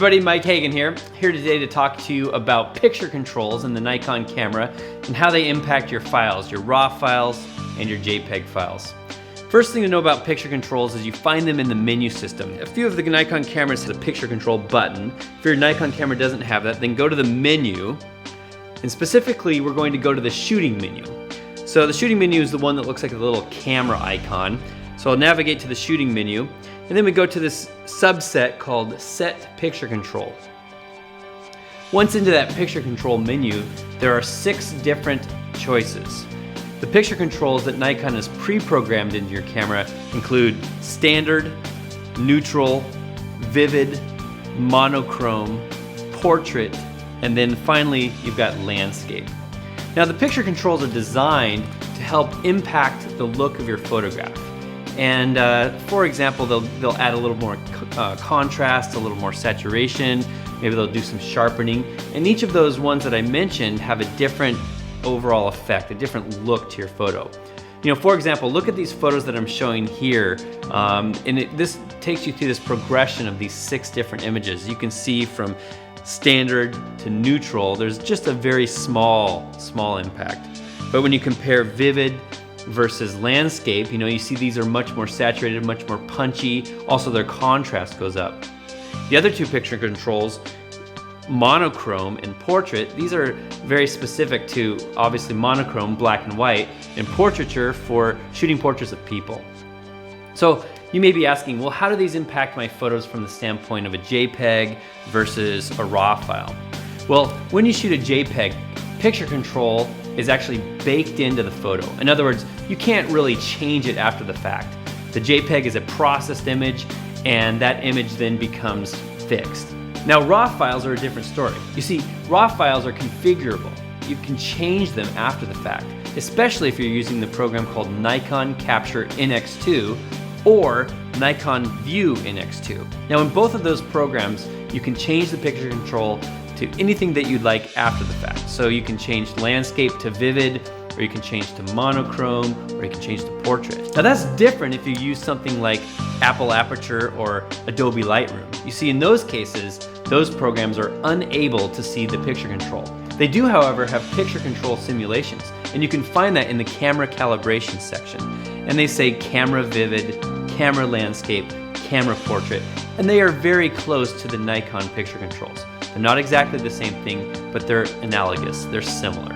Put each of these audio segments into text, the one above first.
everybody, Mike Hagen here today to talk to you about picture controls in the Nikon camera and how they impact your files, your RAW files and your JPEG files. First thing to know about picture controls is you find them in the menu system. A few of the Nikon cameras have a picture control button. If your Nikon camera doesn't have that, then go to the menu, and specifically we're going to go to the shooting menu. So the shooting menu is the one that looks like a little camera icon. So I'll navigate to the shooting menu, and then we go to this subset called Set Picture Control. Once into that picture control menu, there are 6 different choices. The picture controls that Nikon has pre-programmed into your camera include standard, neutral, vivid, monochrome, portrait, and then finally you've got landscape. Now the picture controls are designed to help impact the look of your photograph. And for example, they'll add a little more contrast, a little more saturation, maybe they'll do some sharpening. And each of those ones that I mentioned have a different overall effect, a different look to your photo. You know, for example, look at these photos that I'm showing here. This takes you through this progression of these 6 different images. You can see from standard to neutral, there's just a very small impact. But when you compare vivid versus landscape, you see these are much more saturated, much more punchy. Also their contrast goes up. The other 2 picture controls, monochrome and portrait, these are very specific to obviously monochrome, black and white, and portraiture for shooting portraits of people. So you may be asking, well, how do these impact my photos from the standpoint of a JPEG versus a RAW file? Well, when you shoot a JPEG, picture control is actually baked into the photo. In other words, you can't really change it after the fact. The JPEG is a processed image, and that image then becomes fixed. Now, RAW files are a different story. You see, RAW files are configurable. You can change them after the fact, especially if you're using the program called Nikon Capture NX2 or Nikon View NX2. Now, in both of those programs, you can change the picture control to anything that you'd like after the fact. So you can change landscape to vivid, or you can change to monochrome, or you can change to portrait. Now that's different if you use something like Apple Aperture or Adobe Lightroom. You see, in those cases, those programs are unable to see the picture control. They do, however, have picture control simulations, and you can find that in the camera calibration section. And they say camera vivid, camera landscape, camera portrait, and they are very close to the Nikon picture controls. They're not exactly the same thing, but they're analogous, they're similar.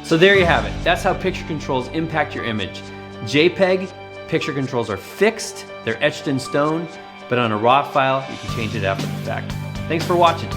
So there you have it. That's how picture controls impact your image. JPEG, picture controls are fixed, they're etched in stone, but on a RAW file, you can change it after the fact. Thanks for watching.